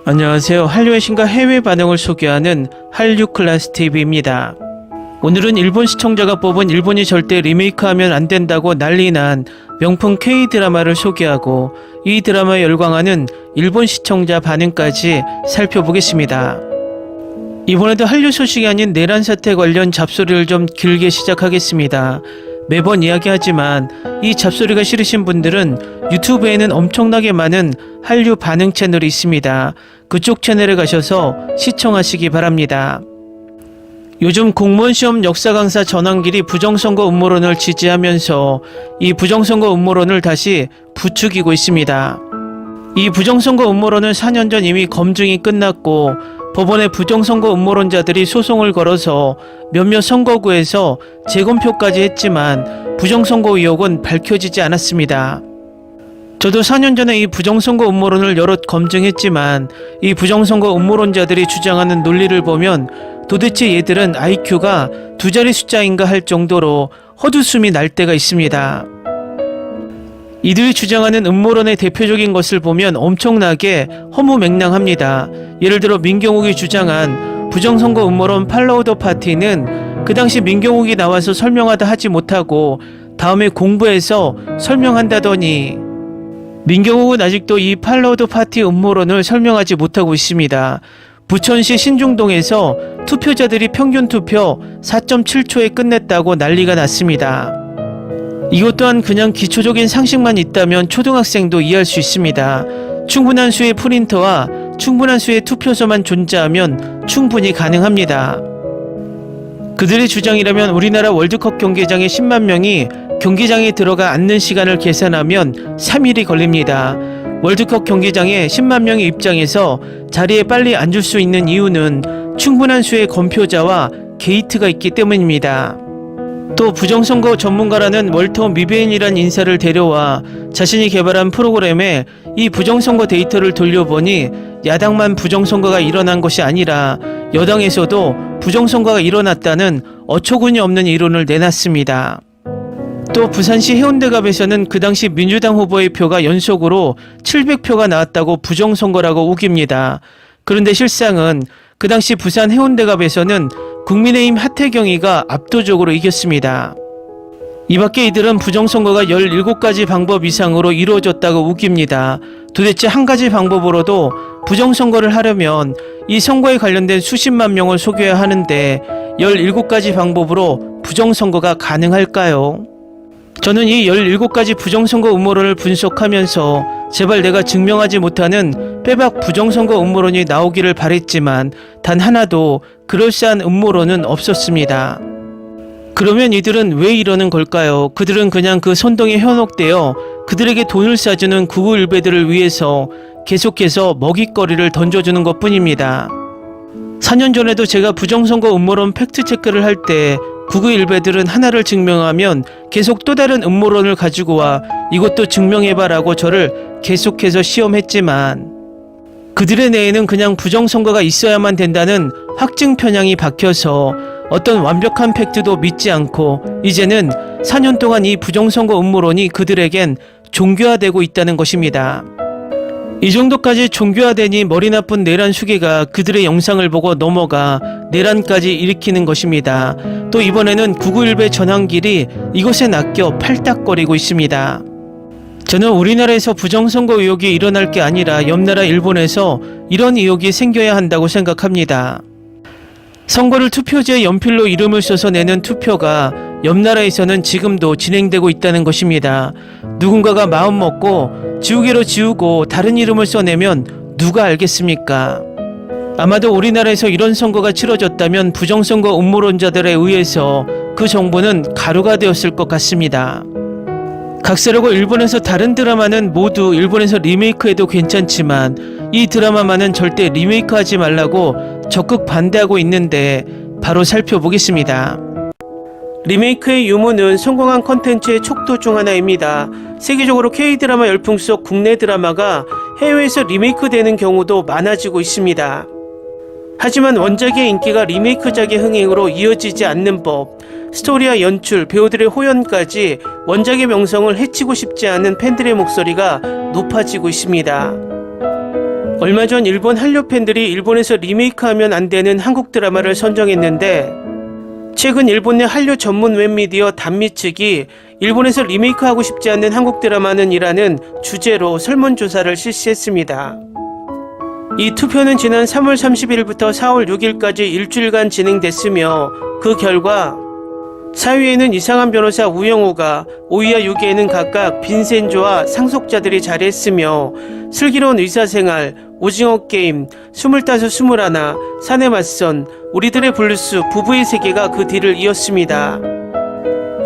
안녕하세요. 한류의 신과 해외 반응을 소개하는 한류클래스TV입니다. 오늘은 일본 시청자가 뽑은 일본이 절대 리메이크하면 안 된다고 난리난 명품 K-드라마를 소개하고 이 드라마에 열광하는 일본 시청자 반응까지 살펴보겠습니다. 이번에도 한류 소식이 아닌 내란 사태 관련 잡소리를 좀 길게 시작하겠습니다. 매번 이야기하지만 이 잡소리가 싫으신 분들은 유튜브에는 엄청나게 많은 한류 반응 채널이 있습니다. 그쪽 채널에 가셔서 시청하시기 바랍니다. 요즘 공무원 시험 역사 강사 전환길이 부정선거 음모론을 지지하면서 이 부정선거 음모론을 다시 부추기고 있습니다. 이 부정선거 음모론은 4년 전 이미 검증이 끝났고 법원에 부정선거 음모론자들이 소송을 걸어서 몇몇 선거구에서 재검표까지 했지만 부정선거 의혹은 밝혀지지 않았습니다. 저도 4년 전에 이 부정선거 음모론을 여럿 검증했지만 이 부정선거 음모론자들이 주장하는 논리를 보면 도대체 얘들은 IQ가 2자리 숫자인가 할 정도로 헛웃음이 날 때가 있습니다. 이들이 주장하는 음모론의 대표적인 것을 보면 엄청나게 허무맹랑합니다. 예를 들어 민경욱이 주장한 부정선거 음모론 팔로우 더 파티는 그 당시 민경욱이 나와서 설명하다 하지 못하고 다음에 공부해서 설명한다더니 민경욱은 아직도 이 팔로우 더 파티 음모론을 설명하지 못하고 있습니다. 부천시 신중동에서 투표자들이 평균 투표 4.7초에 끝냈다고 난리가 났습니다. 이것 또한 그냥 기초적인 상식만 있다면 초등학생도 이해할 수 있습니다. 충분한 수의 프린터와 충분한 수의 투표소만 존재하면 충분히 가능합니다. 그들의 주장이라면 우리나라 월드컵 경기장에 10만 명이 경기장에 들어가 앉는 시간을 계산하면 3일이 걸립니다. 월드컵 경기장에 10만 명의 입장에서 자리에 빨리 앉을 수 있는 이유는 충분한 수의 검표자와 게이트가 있기 때문입니다. 또 부정선거 전문가라는 월터 미베인이란 인사를 데려와 자신이 개발한 프로그램에 이 부정선거 데이터를 돌려보니 야당만 부정선거가 일어난 것이 아니라 여당에서도 부정선거가 일어났다는 어처구니 없는 이론을 내놨습니다. 또 부산시 해운대갑에서는 그 당시 민주당 후보의 표가 연속으로 700표가 나왔다고 부정선거라고 우깁니다. 그런데 실상은 그 당시 부산 해운대갑에서는 국민의힘 하태경이가 압도적으로 이겼습니다. 이 밖에 이들은 부정선거가 17가지 방법 이상으로 이루어졌다고 우깁니다. 도대체 한 가지 방법으로도 부정선거를 하려면 이 선거에 관련된 수십만 명을 속여야 하는데 17가지 방법으로 부정선거가 가능할까요? 저는 이 17가지 부정선거 음모론을 분석하면서 제발 내가 증명하지 못하는 빼박 부정선거 음모론이 나오기를 바랬지만 단 하나도 그럴싸한 음모론은 없었습니다. 그러면 이들은 왜 이러는 걸까요? 그들은 그냥 그 선동에 현혹되어 그들에게 돈을 싸주는 구구일배들을 위해서 계속해서 먹잇거리를 던져주는 것 뿐입니다. 4년 전에도 제가 부정선거 음모론 팩트체크를 할 때 구구일배들은 하나를 증명하면 계속 또 다른 음모론을 가지고 와 이것도 증명해봐라고 저를 계속해서 시험했지만 그들의 뇌에는 그냥 부정선거가 있어야만 된다는 확증 편향이 박혀서 어떤 완벽한 팩트도 믿지 않고 이제는 4년 동안 이 부정선거 음모론이 그들에겐 종교화되고 있다는 것입니다. 이 정도까지 종교화되니 머리 나쁜 내란 수계가 그들의 영상을 보고 넘어가 내란까지 일으키는 것입니다. 또 이번에는 991배 전환길이 이것에 낚여 팔딱거리고 있습니다. 저는 우리나라에서 부정선거 의혹이 일어날 게 아니라 옆나라 일본에서 이런 의혹이 생겨야 한다고 생각합니다. 선거를 투표지에 연필로 이름을 써서 내는 투표가 옆나라에서는 지금도 진행되고 있다는 것입니다. 누군가가 마음먹고 지우개로 지우고 다른 이름을 써내면 누가 알겠습니까? 아마도 우리나라에서 이런 선거가 치러졌다면 부정선거 음모론자들에 의해서 그 정보는 가루가 되었을 것 같습니다. 각세라고 일본에서 다른 드라마는 모두 일본에서 리메이크해도 괜찮지만 이 드라마만은 절대 리메이크하지 말라고 적극 반대하고 있는데 바로 살펴보겠습니다. 리메이크의 유무는 성공한 컨텐츠의 척도 중 하나입니다. 세계적으로 K-드라마 열풍 속 국내 드라마가 해외에서 리메이크되는 경우도 많아지고 있습니다. 하지만 원작의 인기가 리메이크작의 흥행으로 이어지지 않는 법, 스토리와 연출, 배우들의 호연까지 원작의 명성을 해치고 싶지 않은 팬들의 목소리가 높아지고 있습니다. 얼마 전 일본 한류 팬들이 일본에서 리메이크하면 안 되는 한국 드라마를 선정했는데, 최근 일본 내 한류 전문 웹미디어 단미 측이 일본에서 리메이크하고 싶지 않는 한국 드라마는 이라는 주제로 설문조사를 실시했습니다. 이 투표는 지난 3월 30일부터 4월 6일까지 일주일간 진행됐으며, 그 결과 4위에는 이상한 변호사 우영우가, 5위와 6위에는 각각 빈센조와 상속자들이 자리했으며, 슬기로운 의사생활, 오징어 게임, 25, 21, 사내 맞선, 우리들의 블루스, 부부의 세계가 그 뒤를 이었습니다.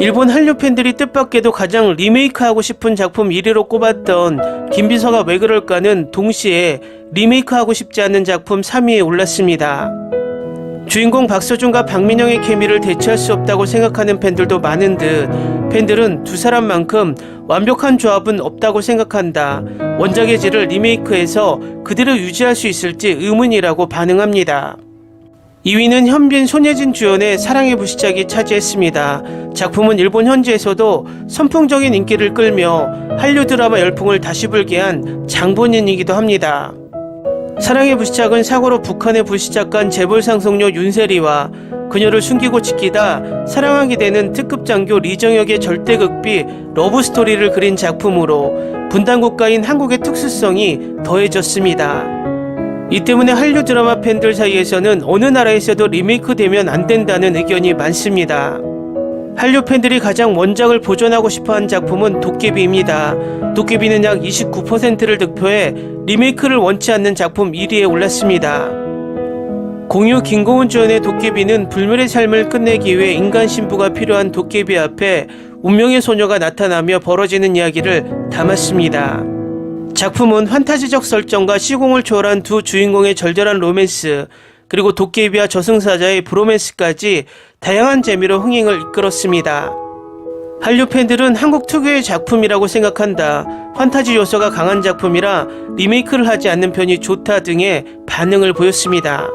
일본 한류 팬들이 뜻밖에도 가장 리메이크하고 싶은 작품 1위로 꼽았던 김비서가 왜 그럴까는 동시에 리메이크하고 싶지 않은 작품 3위에 올랐습니다. 주인공 박서준과 박민영의 케미를 대체할 수 없다고 생각하는 팬들도 많은 듯, 팬들은 두 사람만큼 완벽한 조합은 없다고 생각한다. 원작의 질을 리메이크해서 그대로 유지할 수 있을지 의문이라고 반응합니다. 2위는 현빈, 손예진 주연의 사랑의 불시착이 차지했습니다. 작품은 일본 현지에서도 선풍적인 인기를 끌며 한류 드라마 열풍을 다시 불게 한 장본인이기도 합니다. 사랑의 불시착은 사고로 북한에 불시착한 재벌상속녀 윤세리와 그녀를 숨기고 지키다 사랑하게 되는 특급 장교 리정혁의 절대극비 러브스토리를 그린 작품으로 분단국가인 한국의 특수성이 더해졌습니다. 이 때문에 한류 드라마 팬들 사이에서는 어느 나라에서도 리메이크되면 안 된다는 의견이 많습니다. 한류 팬들이 가장 원작을 보존하고 싶어한 작품은 도깨비입니다. 도깨비는 약 29%를 득표해 리메이크를 원치 않는 작품 1위에 올랐습니다. 공유 김고은 주연의 도깨비는 불멸의 삶을 끝내기 위해 인간 신부가 필요한 도깨비 앞에 운명의 소녀가 나타나며 벌어지는 이야기를 담았습니다. 작품은 환타지적 설정과 시공을 초월한 두 주인공의 절절한 로맨스, 그리고 도깨비와 저승사자의 브로맨스까지 다양한 재미로 흥행을 이끌었습니다. 한류 팬들은 한국 특유의 작품이라고 생각한다, 판타지 요소가 강한 작품이라 리메이크를 하지 않는 편이 좋다 등의 반응을 보였습니다.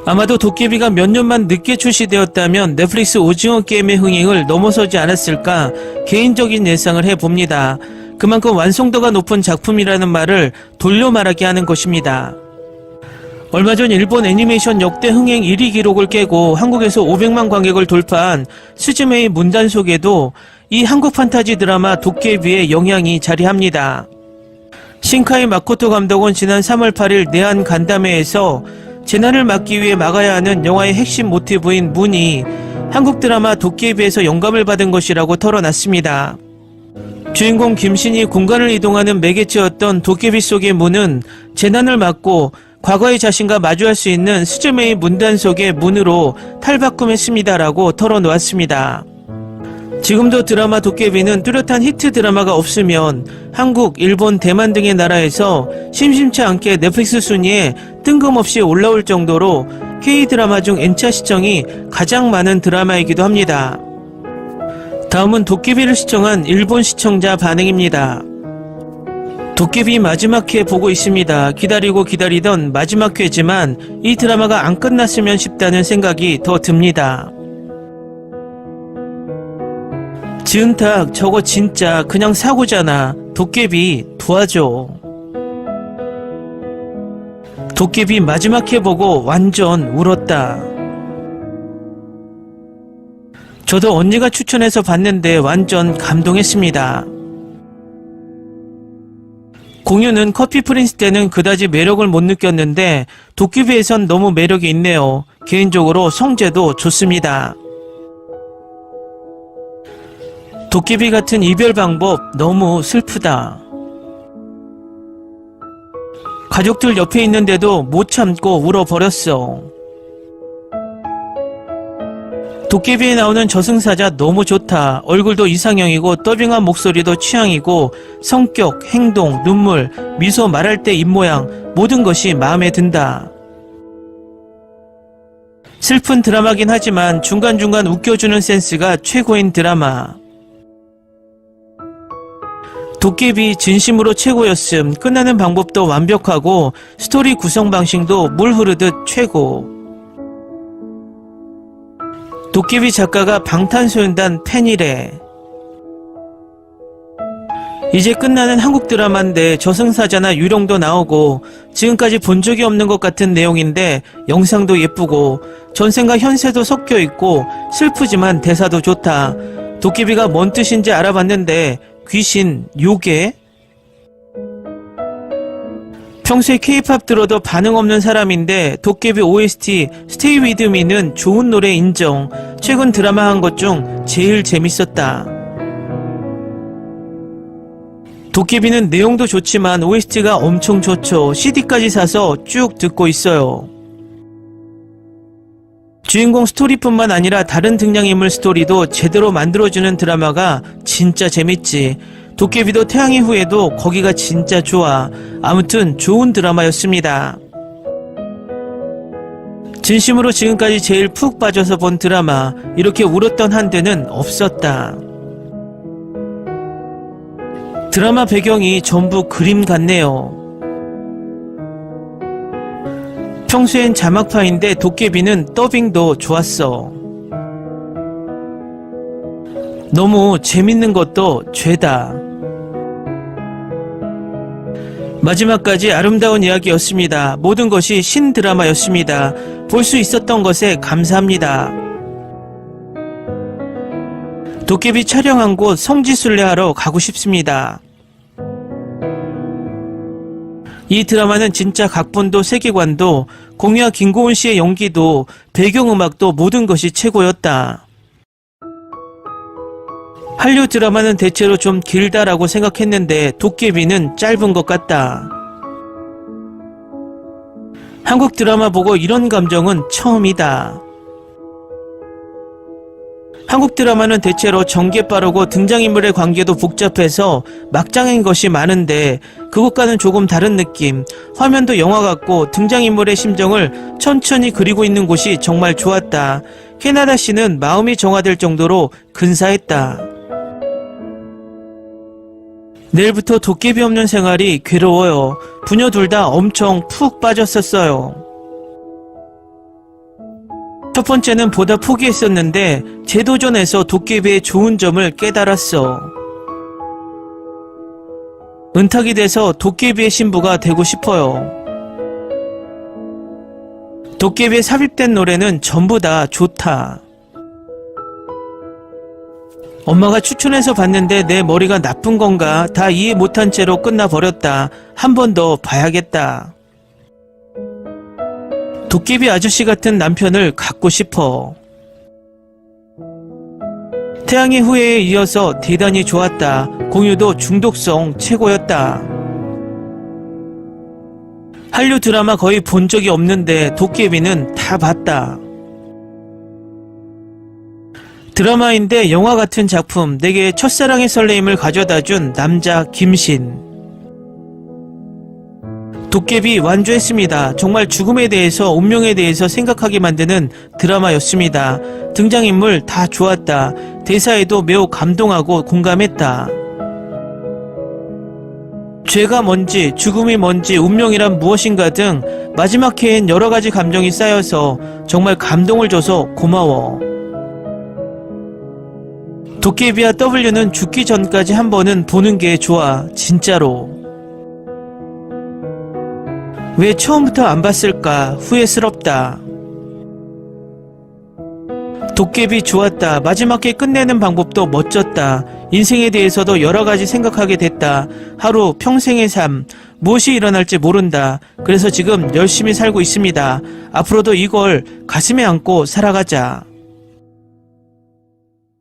아마도 도깨비가 몇 년만 늦게 출시되었다면 넷플릭스 오징어 게임의 흥행을 넘어서지 않았을까 개인적인 예상을 해봅니다. 그만큼 완성도가 높은 작품이라는 말을 돌려 말하게 하는 것입니다. 얼마 전 일본 애니메이션 역대 흥행 1위 기록을 깨고 한국에서 500만 관객을 돌파한 스즈메의 문단 속에도 이 한국 판타지 드라마 도깨비의 영향이 자리합니다. 신카이 마코토 감독은 지난 3월 8일 내한 간담회에서 재난을 막기 위해 막아야 하는 영화의 핵심 모티브인 문이 한국 드라마 도깨비에서 영감을 받은 것이라고 털어놨습니다. 주인공 김신이 공간을 이동하는 매개체였던 도깨비 속의 문은 재난을 막고 과거의 자신과 마주할 수 있는 스즈메의 문단 속의 문으로 탈바꿈했습니다라고 털어놓았습니다. 지금도 드라마 도깨비는 뚜렷한 히트 드라마가 없으면 한국, 일본, 대만 등의 나라에서 심심치 않게 넷플릭스 순위에 뜬금없이 올라올 정도로 K드라마 중 N차 시청이 가장 많은 드라마이기도 합니다. 다음은 도깨비를 시청한 일본 시청자 반응입니다. 도깨비 마지막 회 보고 있습니다. 기다리고 기다리던 마지막 회지만 이 드라마가 안 끝났으면 싶다는 생각이 더 듭니다. 지은탁, 저거 진짜 그냥 사고잖아. 도깨비 도와줘. 도깨비 마지막 회 보고 완전 울었다. 저도 언니가 추천해서 봤는데 완전 감동했습니다. 공유는 커피 프린스 때는 그다지 매력을 못 느꼈는데 도깨비에선 너무 매력이 있네요. 개인적으로 성재도 좋습니다. 도깨비 같은 이별 방법 너무 슬프다. 가족들 옆에 있는데도 못 참고 울어버렸어. 도깨비에 나오는 저승사자 너무 좋다. 얼굴도 이상형이고 더빙한 목소리도 취향이고 성격, 행동, 눈물, 미소, 말할 때 입모양 모든 것이 마음에 든다. 슬픈 드라마긴 하지만 중간중간 웃겨주는 센스가 최고인 드라마. 도깨비 진심으로 최고였음. 끝나는 방법도 완벽하고 스토리 구성 방식도 물 흐르듯 최고. 도깨비 작가가 방탄소년단 팬이래. 이제 끝나는 한국 드라마인데 저승사자나 유령도 나오고 지금까지 본 적이 없는 것 같은 내용인데 영상도 예쁘고 전생과 현세도 섞여 있고 슬프지만 대사도 좋다. 도깨비가 뭔 뜻인지 알아봤는데 귀신, 요괴? 평소에 K-팝 들어도 반응 없는 사람인데 도깨비 OST Stay With Me는 좋은 노래 인정. 최근 드라마 한 것 중 제일 재밌었다. 도깨비는 내용도 좋지만 OST가 엄청 좋죠. CD까지 사서 쭉 듣고 있어요. 주인공 스토리뿐만 아니라 다른 등장인물 스토리도 제대로 만들어주는 드라마가 진짜 재밌지. 도깨비도 태양의 후예도 거기가 진짜 좋아. 아무튼 좋은 드라마였습니다. 진심으로 지금까지 제일 푹 빠져서 본 드라마. 이렇게 울었던 한때는 없었다. 드라마 배경이 전부 그림 같네요. 평소엔 자막파인데 도깨비는 더빙도 좋았어. 너무 재밌는 것도 죄다. 마지막까지 아름다운 이야기였습니다. 모든 것이 신드라마였습니다. 볼 수 있었던 것에 감사합니다. 도깨비 촬영한 곳 성지순례하러 가고 싶습니다. 이 드라마는 진짜 각본도 세계관도 공유와 김고은 씨의 연기도 배경음악도 모든 것이 최고였다. 한류 드라마는 대체로 좀 길다라고 생각했는데 도깨비는 짧은 것 같다. 한국 드라마 보고 이런 감정은 처음이다. 한국 드라마는 대체로 전개 빠르고 등장인물의 관계도 복잡해서 막장인 것이 많은데 그것과는 조금 다른 느낌. 화면도 영화 같고 등장인물의 심정을 천천히 그리고 있는 곳이 정말 좋았다. 캐나다 씨는 마음이 정화될 정도로 근사했다. 내일부터 도깨비 없는 생활이 괴로워요. 부녀 둘 다 엄청 푹 빠졌었어요. 첫 번째는 보다 포기했었는데 재도전에서 도깨비의 좋은 점을 깨달았어. 은탁이 돼서 도깨비의 신부가 되고 싶어요. 도깨비에 삽입된 노래는 전부 다 좋다. 엄마가 추천해서 봤는데 내 머리가 나쁜 건가? 다 이해 못한 채로 끝나버렸다. 한 번 더 봐야겠다. 도깨비 아저씨 같은 남편을 갖고 싶어. 태양의 후예에 이어서 대단히 좋았다. 공유도 중독성 최고였다. 한류 드라마 거의 본 적이 없는데 도깨비는 다 봤다. 드라마인데 영화 같은 작품, 내게 첫사랑의 설레임을 가져다준 남자 김신. 도깨비 완주했습니다. 정말 죽음에 대해서, 운명에 대해서 생각하게 만드는 드라마였습니다. 등장인물 다 좋았다. 대사에도 매우 감동하고 공감했다. 죄가 뭔지, 죽음이 뭔지, 운명이란 무엇인가 등 마지막 회엔 여러가지 감정이 쌓여서 정말 감동을 줘서 고마워. 도깨비와 W는 죽기 전까지 한 번은 보는 게 좋아. 진짜로. 왜 처음부터 안 봤을까? 후회스럽다. 도깨비 좋았다. 마지막에 끝내는 방법도 멋졌다. 인생에 대해서도 여러가지 생각하게 됐다. 하루 평생의 삶, 무엇이 일어날지 모른다. 그래서 지금 열심히 살고 있습니다. 앞으로도 이걸 가슴에 안고 살아가자.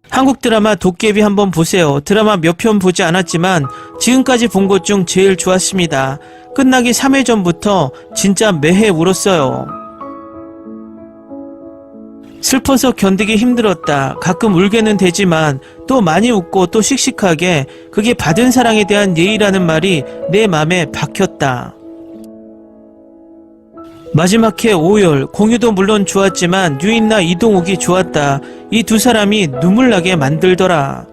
한국 드라마 도깨비 한번 보세요. 드라마 몇 편 보지 않았지만 지금까지 본 것 중 제일 좋았습니다. 끝나기 3회 전부터 진짜 매해 울었어요. 슬퍼서 견디기 힘들었다. 가끔 울게는 되지만 또 많이 웃고 또 씩씩하게, 그게 받은 사랑에 대한 예의라는 말이 내 맘에 박혔다. 마지막 회 오열, 공유도 물론 좋았지만 유인나 이동욱이 좋았다. 이 두 사람이 눈물 나게 만들더라.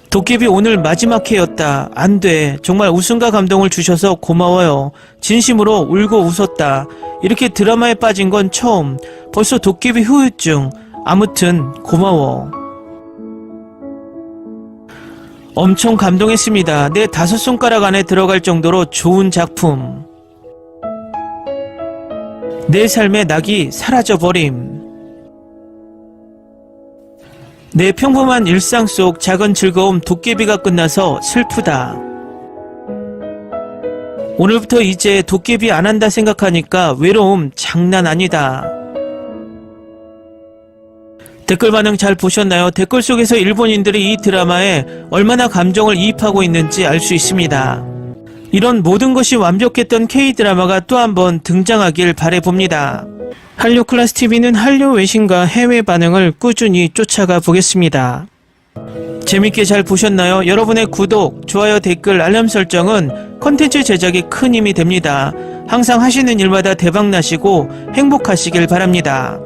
도깨비 오늘 마지막 회였다. 안 돼. 정말 웃음과 감동을 주셔서 고마워요. 진심으로 울고 웃었다. 이렇게 드라마에 빠진 건 처음. 벌써 도깨비 후유증. 아무튼 고마워. 엄청 감동했습니다. 내 5손가락 안에 들어갈 정도로 좋은 작품. 내 삶의 낙이 사라져버림. 내 평범한 일상 속 작은 즐거움 도깨비가 끝나서 슬프다. 오늘부터 이제 도깨비 안 한다 생각하니까 외로움 장난 아니다. 댓글 반응 잘 보셨나요? 댓글 속에서 일본인들이 이 드라마에 얼마나 감정을 이입하고 있는지 알 수 있습니다. 이런 모든 것이 완벽했던 K-드라마가 또 한 번 등장하길 바라봅니다. 한류 클래스 TV는 한류 외신과 해외 반응을 꾸준히 쫓아가 보겠습니다. 재밌게 잘 보셨나요? 여러분의 구독, 좋아요, 댓글, 알람 설정은 컨텐츠 제작에 큰 힘이 됩니다. 항상 하시는 일마다 대박 나시고 행복하시길 바랍니다.